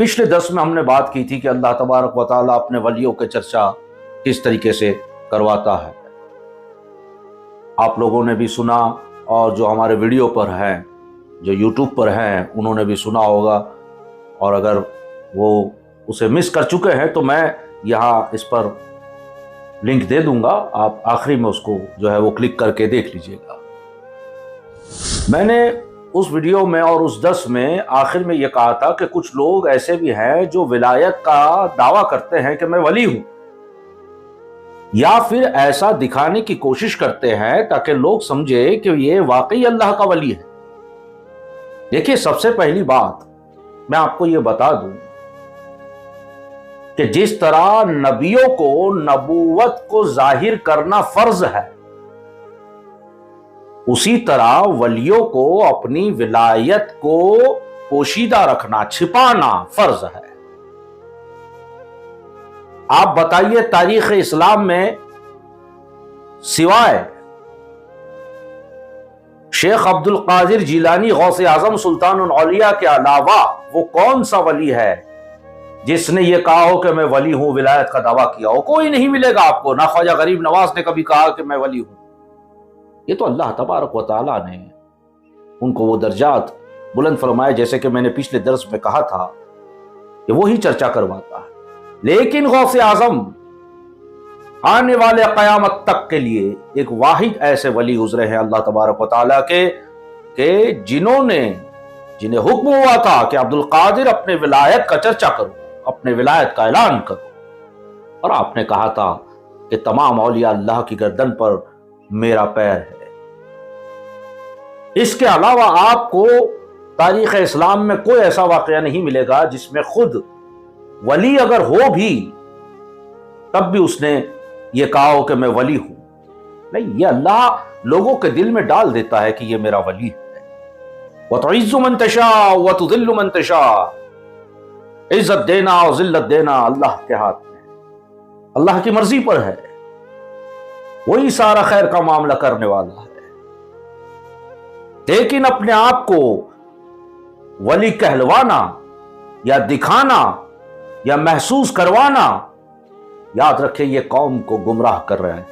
پچھلے درس میں ہم نے بات کی تھی کہ اللہ تبارک و تعالیٰ اپنے ولیوں کے چرچا کس طریقے سے کرواتا ہے. آپ لوگوں نے بھی سنا، اور جو ہمارے ویڈیو پر ہیں، جو یوٹیوب پر ہیں، انہوں نے بھی سنا ہوگا. اور اگر وہ اسے مس کر چکے ہیں تو میں یہاں اس پر لنک دے دوں گا، آپ آخری میں اس کو جو ہے وہ کلک کر کے دیکھ لیجئے گا. میں نے اس ویڈیو میں اور اس درس میں آخر میں یہ کہا تھا کہ کچھ لوگ ایسے بھی ہیں جو ولایت کا دعویٰ کرتے ہیں کہ میں ولی ہوں، یا پھر ایسا دکھانے کی کوشش کرتے ہیں تاکہ لوگ سمجھے کہ یہ واقعی اللہ کا ولی ہے. دیکھیے، سب سے پہلی بات میں آپ کو یہ بتا دوں کہ جس طرح نبیوں کو نبوت کو ظاہر کرنا فرض ہے، اسی طرح ولیوں کو اپنی ولایت کو پوشیدہ رکھنا، چھپانا فرض ہے. آپ بتائیے، تاریخ اسلام میں سوائے شیخ عبد القادر جیلانی غوث اعظم سلطان الاولیاء کے علاوہ وہ کون سا ولی ہے جس نے یہ کہا ہو کہ میں ولی ہوں، ولایت کا دعویٰ کیا ہو؟ کوئی نہیں ملے گا آپ کو. نہ خواجہ غریب نواز نے کبھی کہا کہ میں ولی ہوں. یہ تو اللہ تبارک و تعالیٰ نے ان کو وہ درجات بلند فرمائے، جیسے کہ میں نے پچھلے درس میں کہا تھا کہ وہی چرچا کرواتا ہے. لیکن غوث اعظم آنے والے قیامت تک کے لیے ایک واحد ایسے ولی گزرے ہیں اللہ تبارک و تعالیٰ کے کہ جنہیں حکم ہوا تھا کہ عبد القادر اپنے ولایت کا چرچا کرو، اپنے ولایت کا اعلان کرو. اور آپ نے کہا تھا کہ تمام اولیاء اللہ کی گردن پر میرا پیر ہے. اس کے علاوہ آپ کو تاریخ اسلام میں کوئی ایسا واقعہ نہیں ملے گا جس میں خود ولی اگر ہو بھی تب بھی اس نے یہ کہا ہو کہ میں ولی ہوں. نہیں، یہ اللہ لوگوں کے دل میں ڈال دیتا ہے کہ یہ میرا ولی ہے. وَتُعِزُّ مَن تَشَاءُ وَتُذِلُّ مَن تَشَاءُ. عزت دینا اور ذلت دینا اللہ کے ہاتھ میں، اللہ کی مرضی پر ہے. وہی سارا خیر کا معاملہ کرنے والا ہے. لیکن اپنے آپ کو ولی کہلوانا یا دکھانا یا محسوس کروانا، یاد رکھیں یہ قوم کو گمراہ کر رہے ہیں.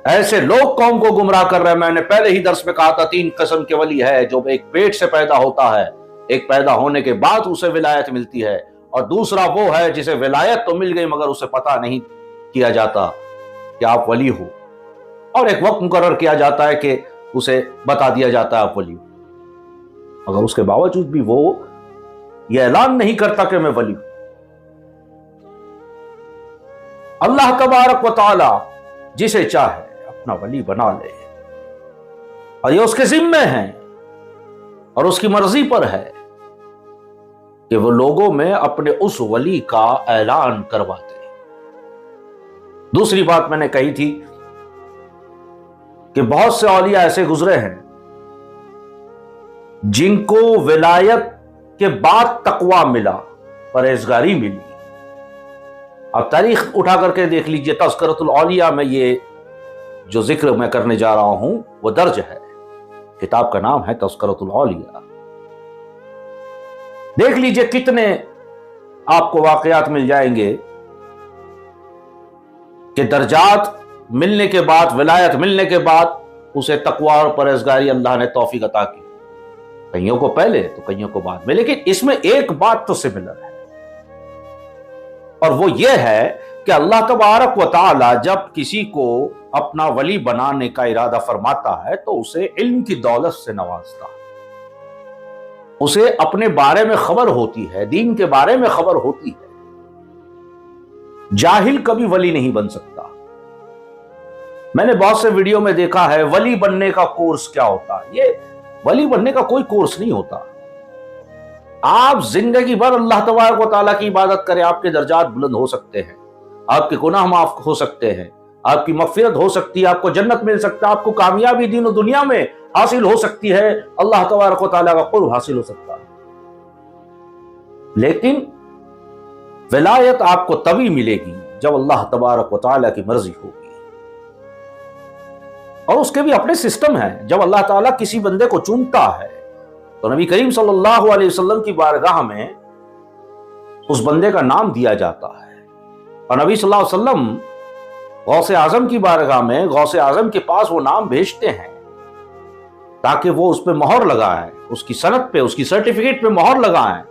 ایسے لوگ قوم کو گمراہ کر رہے ہیں. میں نے پہلے ہی درس میں کہا تھا 3 قسم کے ولی ہے، جو ایک پیٹ سے پیدا ہوتا ہے، ایک پیدا ہونے کے بعد اسے ولایت ملتی ہے، اور دوسرا وہ ہے جسے ولایت تو مل گئی مگر اسے پتہ نہیں کیا جاتا کہ آپ ولی ہو، اور ایک وقت مقرر کیا جاتا ہے کہ اسے بتا دیا جاتا ہے آپ ولی ہو، مگر اس کے باوجود بھی وہ یہ اعلان نہیں کرتا کہ میں ولی ہوں. اللہ تبارک و تعالی جسے چاہے اپنا ولی بنا لے، اور یہ اس کے ذمے ہیں اور اس کی مرضی پر ہے کہ وہ لوگوں میں اپنے اس ولی کا اعلان کروا دے. دوسری بات میں نے کہی تھی کہ بہت سے اولیاء ایسے گزرے ہیں جن کو ولایت کے بعد تقویٰ ملا، پرہیزگاری ملی. اب تاریخ اٹھا کر کے دیکھ لیجئے، تذکرۃ الاولیاء میں یہ جو ذکر میں کرنے جا رہا ہوں وہ درج ہے. کتاب کا نام ہے تذکرۃ الاولیاء. دیکھ لیجئے کتنے آپ کو واقعات مل جائیں گے کہ درجات ملنے کے بعد، ولایت ملنے کے بعد اسے تقویٰ اور پرہیزگاری اللہ نے توفیق عطا کی، کئیوں کو پہلے تو کئیوں کو بعد میں. لیکن اس میں ایک بات تو سملر ہے، اور وہ یہ ہے کہ اللہ تبارک و تعالی جب کسی کو اپنا ولی بنانے کا ارادہ فرماتا ہے تو اسے علم کی دولت سے نوازتا ہے. اسے اپنے بارے میں خبر ہوتی ہے، دین کے بارے میں خبر ہوتی ہے. جاہل کبھی ولی نہیں بن سکتا. میں نے بہت سے ویڈیو میں دیکھا ہے ولی بننے کا کورس کیا ہوتا ہے. یہ ولی بننے کا کوئی کورس نہیں ہوتا. آپ زندگی بھر اللہ تبارک و تعالیٰ کی عبادت کریں، آپ کے درجات بلند ہو سکتے ہیں، آپ کے گناہ معاف ہو سکتے ہیں، آپ کی مغفرت ہو سکتی ہے، آپ کو جنت مل سکتا ہے، آپ کو کامیابی دین و دنیا میں حاصل ہو سکتی ہے، اللہ تبارک و تعالیٰ کا قرب حاصل ہو سکتا ہے. لیکن ولایت آپ کو تبھی ملے گی جب اللہ تبارک و تعالیٰ کی مرضی ہوگی. اور اس کے بھی اپنے سسٹم ہیں. جب اللہ تعالیٰ کسی بندے کو چنتا ہے تو نبی کریم صلی اللہ علیہ وسلم کی بارگاہ میں اس بندے کا نام دیا جاتا ہے۔ اور نبی صلی اللہ علیہ وسلم غوث اعظم کی بارگاہ میں غوث اعظم کے پاس وہ نام بھیجتے ہیں تاکہ وہ اس پہ مہر لگائیں، اس کی سند پہ، اس کی سرٹیفکیٹ پہ مہر لگائیں،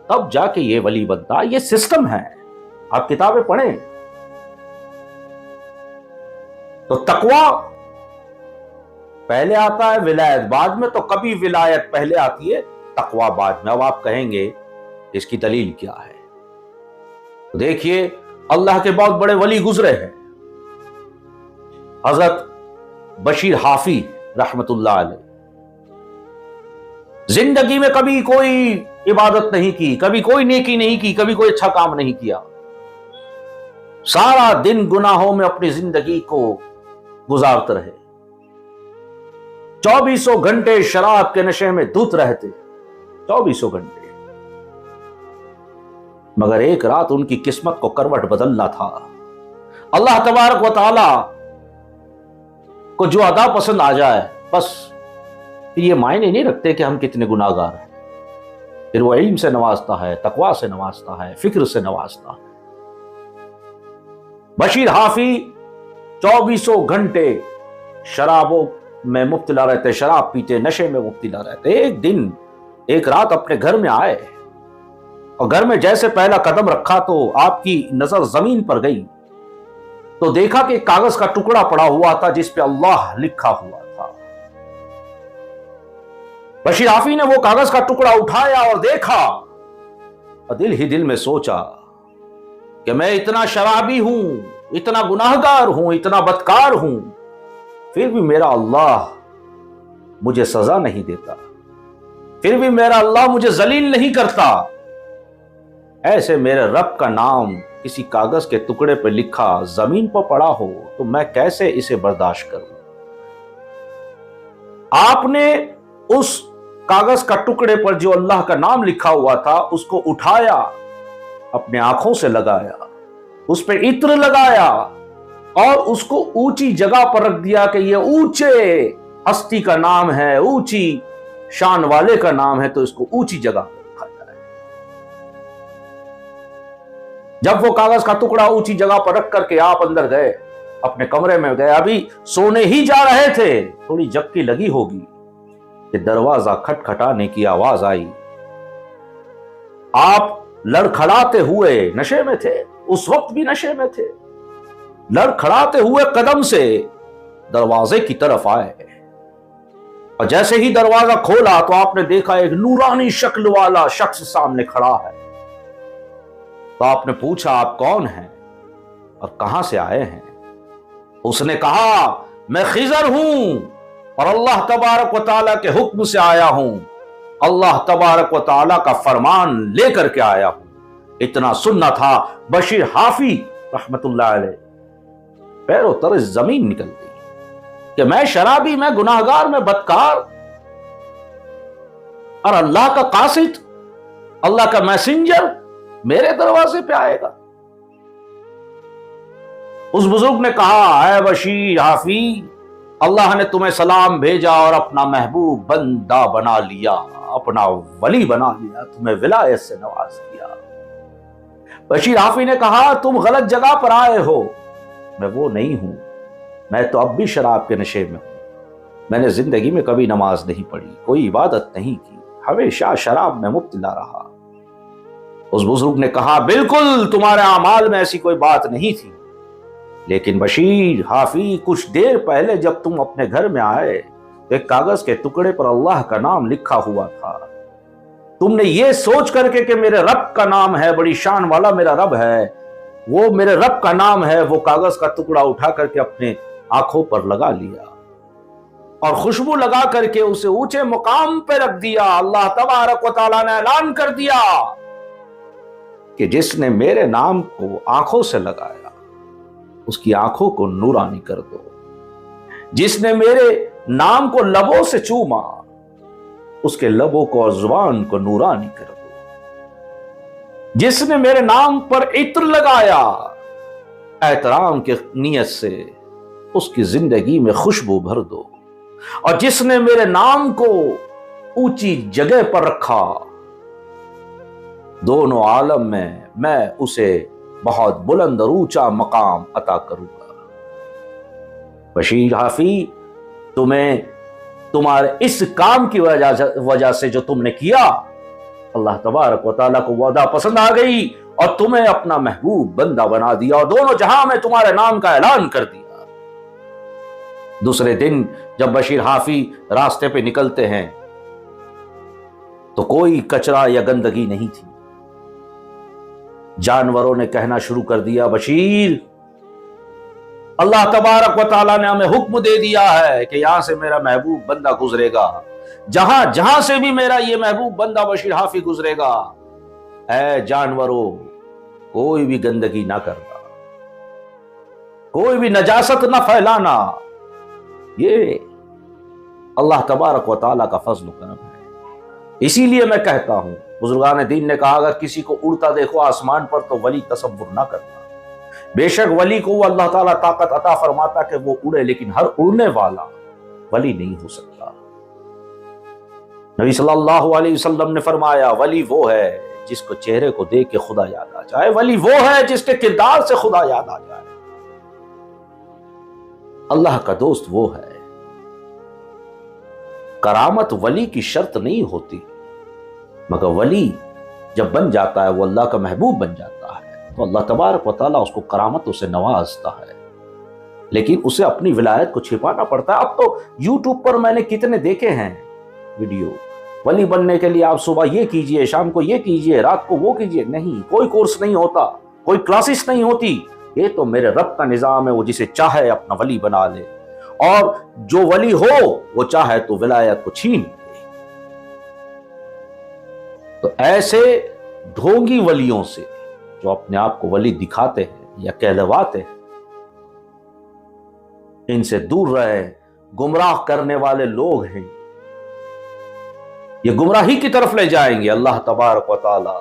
تب جا کے یہ ولی بنتا۔ یہ سسٹم ہے، آپ کتابیں پڑھیں۔ تو تقوی پہلے آتا ہے، ولایت بعد میں، تو کبھی ولایت پہلے آتی ہے تقوی بعد میں۔ اب آپ کہیں گے اس کی دلیل کیا ہے؟ تو دیکھیے، اللہ کے بہت بڑے ولی گزرے ہیں، حضرت بشیر حافی رحمت اللہ علیہ، زندگی میں کبھی کوئی عبادت نہیں کی، کبھی کوئی نیکی نہیں کی، کبھی کوئی اچھا کام نہیں کیا، سارا دن گناہوں میں اپنی زندگی کو گزارتے رہے، 24 گھنٹے شراب کے نشے میں دھت رہتے، 24 گھنٹے۔ مگر ایک رات ان کی قسمت کو کروٹ بدلنا تھا۔ اللہ تبارک و تعالی کو جو ادا پسند آ جائے، بس یہ معنی نہیں رکھتے کہ ہم کتنے گناہگار ہیں، پھر وہ علم سے نوازتا ہے، تقوی سے نوازتا ہے، فکر سے نوازتا ہے۔ بشیر حافی 24 گھنٹے شرابوں میں مبتلا رہتے، شراب پیتے، نشے میں مبتلا رہتے۔ ایک دن، ایک رات اپنے گھر میں آئے، اور گھر میں جیسے پہلا قدم رکھا تو آپ کی نظر زمین پر گئی، تو دیکھا کہ ایک کاغذ کا ٹکڑا پڑا ہوا تھا جس پہ اللہ لکھا ہوا تھا۔ بشیر حافی نے وہ کاغذ کا ٹکڑا اٹھایا اور دیکھا، اور دل ہی دل میں سوچا کہ میں اتنا شرابی ہوں، اتنا گناہگار ہوں، اتنا بدکار ہوں، پھر بھی میرا اللہ مجھے سزا نہیں دیتا، پھر بھی میرا اللہ مجھے ذلیل نہیں کرتا۔ ایسے میرے رب کا نام کسی کاغذ کے ٹکڑے پہ لکھا زمین پر پڑا ہو تو میں کیسے اسے برداشت کروں؟ آپ نے اس کاغذ کا ٹکڑے پر جو اللہ کا نام لکھا ہوا تھا اس کو اٹھایا، اپنے آنکھوں سے لگایا، اس پہ عطر لگایا، اور اس کو اونچی جگہ پر رکھ دیا کہ یہ اونچے ہستی کا نام ہے، اونچی شان والے کا نام ہے، تو اس کو اونچی جگہ پر رکھا جائے۔ جب وہ کاغذ کا ٹکڑا اونچی جگہ پر رکھ کر کے آپ اندر گئے، اپنے کمرے میں گئے، ابھی سونے ہی جا رہے تھے، تھوڑی جھپکی لگی ہوگی کہ دروازہ کھٹکھٹانے کی آواز آئی۔ آپ لڑکھڑاتے ہوئے، نشے میں تھے، اس وقت بھی نشے میں تھے، لڑکھڑاتے ہوئے قدم سے دروازے کی طرف آئے، اور جیسے ہی دروازہ کھولا تو آپ نے دیکھا ایک نورانی شکل والا شخص سامنے کھڑا ہے۔ تو آپ نے پوچھا آپ کون ہیں اور کہاں سے آئے ہیں؟ اس نے کہا میں خضر ہوں اور اللہ تبارک و تعالیٰ کے حکم سے آیا ہوں، اللہ تبارک و تعالیٰ کا فرمان لے کر کے آیا ہوں۔ اتنا سننا تھا، بشیر حافی رحمت اللہ علیہ پیروں تلے زمین نکل گئی کہ میں شرابی، میں گناہگار، میں بدکار، اور اللہ کا قاصد، اللہ کا میسنجر میرے دروازے پہ آئے گا۔ اس بزرگ نے کہا اے بشیر حافی، اللہ نے تمہیں سلام بھیجا اور اپنا محبوب بندہ بنا لیا، اپنا ولی بنا لیا، تمہیں ولایت سے نواز دیا۔ بشیر حافی نے کہا تم غلط جگہ پر آئے ہو، میں وہ نہیں ہوں، میں تو اب بھی شراب کے نشے میں ہوں، میں نے زندگی میں کبھی نماز نہیں پڑھی، کوئی عبادت نہیں کی، ہمیشہ شراب میں مبتلا رہا۔ اس بزرگ نے کہا بالکل تمہارے اعمال میں ایسی کوئی بات نہیں تھی، لیکن بشیر حافی کچھ دیر پہلے جب تم اپنے گھر میں آئے تو ایک کاغذ کے ٹکڑے پر اللہ کا نام لکھا ہوا تھا، تم نے یہ سوچ کر کے کہ میرے رب کا نام ہے، بڑی شان والا میرا رب ہے، وہ میرے رب کا نام ہے، وہ کاغذ کا ٹکڑا اٹھا کر کے اپنے آنکھوں پر لگا لیا اور خوشبو لگا کر کے اسے اونچے مقام پہ رکھ دیا۔ اللہ تبارک و تعالیٰ نے اعلان کر دیا کہ جس نے میرے نام کو آنکھوں سے لگایا اس کی آنکھوں کو نورانی کر دو، جس نے میرے نام کو لبوں سے چوما اس کے لبوں کو اور زبان کو نورانی کر دو، جس نے میرے نام پر عطر لگایا احترام کی نیت سے اس کی زندگی میں خوشبو بھر دو، اور جس نے میرے نام کو اونچی جگہ پر رکھا دونوں عالم میں اسے بہت بلند اور اونچا مقام عطا کروں گا۔ بشیر حافی، تمہیں تمہارے اس کام کی وجہ سے جو تم نے کیا، اللہ تبارک و تعالیٰ کو وعدہ پسند آ گئی اور تمہیں اپنا محبوب بندہ بنا دیا اور دونوں جہاں میں تمہارے نام کا اعلان کر دیا۔ دوسرے دن جب بشیر حافی راستے پہ نکلتے ہیں تو کوئی کچرا یا گندگی نہیں تھی۔ جانوروں نے کہنا شروع کر دیا، بشیر، اللہ تبارک و تعالیٰ نے ہمیں حکم دے دیا ہے کہ یہاں سے میرا محبوب بندہ گزرے گا، جہاں سے بھی میرا یہ محبوب بندہ بشیر حافی گزرے گا، اے جانوروں، کوئی بھی گندگی نہ کرنا، کوئی بھی نجاست نہ پھیلانا۔ یہ اللہ تبارک و تعالیٰ کا فضل و کرم ہے۔ اسی لیے میں کہتا ہوں، بزرگان دین نے کہا اگر کسی کو اڑتا دیکھو آسمان پر تو ولی تصور نہ کرنا۔ بے شک ولی کو وہ اللہ تعالیٰ طاقت عطا فرماتا کہ وہ اڑے، لیکن ہر اڑنے والا ولی نہیں ہو سکتا۔ نبی صلی اللہ علیہ وسلم نے فرمایا، ولی وہ ہے جس کو چہرے کو دیکھ کے خدا یاد آ جائے، ولی وہ ہے جس کے کردار سے خدا یاد آ جائے۔ اللہ کا دوست وہ ہے۔ کرامت ولی کی شرط نہیں ہوتی، مگر ولی جب بن جاتا ہے، وہ اللہ کا محبوب بن جاتا ہے، تو اللہ تبارک و تعالیٰ اس کو کرامتوں سے نوازتا ہے، لیکن اسے اپنی ولایت کو چھپانا پڑتا ہے۔ اب تو یوٹیوب پر میں نے کتنے دیکھے ہیں ویڈیو، ولی بننے کے لیے آپ صبح یہ کیجئے، شام کو یہ کیجئے، رات کو وہ کیجئے۔ نہیں، کوئی کورس نہیں ہوتا، کوئی کلاسز نہیں ہوتی، یہ تو میرے رب کا نظام ہے، وہ جسے چاہے اپنا ولی بنا لے، اور جو ولی ہو وہ چاہے تو ولایت کو چھین لے۔ تو ایسے ڈھونگی ولیوں سے جو اپنے آپ کو ولی دکھاتے ہیں یا کہلواتے ہیں، ان سے دور رہے۔ گمراہ کرنے والے لوگ ہیں، یہ گمراہی کی طرف لے جائیں گے۔ اللہ تبارک و تعالی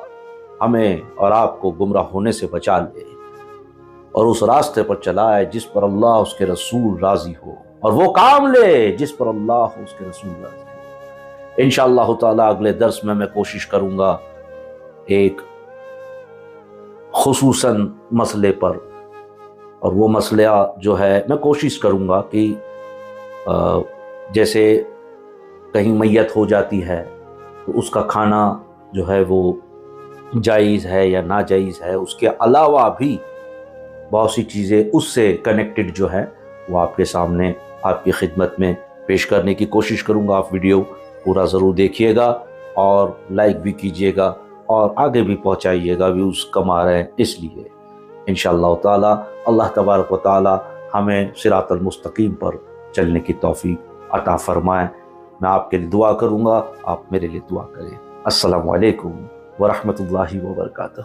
ہمیں اور آپ کو گمراہ ہونے سے بچا لے اور اس راستے پر چلائے جس پر اللہ اس کے رسول راضی ہو، اور وہ کام لے جس پر اللہ اس کے رسول راضی ہو۔ انشاءاللہ تعالی اگلے درس میں کوشش کروں گا ایک خصوصاً مسئلے پر، اور وہ مسئلہ جو ہے میں کوشش کروں گا کہ جیسے کہیں میت ہو جاتی ہے تو اس کا کھانا جو ہے وہ جائز ہے یا ناجائز ہے، اس کے علاوہ بھی بہت سی چیزیں اس سے کنیکٹڈ جو ہے وہ آپ کے سامنے، آپ کی خدمت میں پیش کرنے کی کوشش کروں گا۔ آپ ویڈیو پورا ضرور دیکھیے گا اور لائک بھی کیجیے گا اور آگے بھی پہنچائیے گا، ویوز کم آ رہے ہیں اس لیے۔ انشاءاللہ تعالی اللہ تبارک و تعالی ہمیں صراط المستقیم پر چلنے کی توفیق عطا فرمائے۔ میں آپ کے لیے دعا کروں گا، آپ میرے لیے دعا کریں۔ السلام علیکم ورحمۃ اللہ وبرکاتہ۔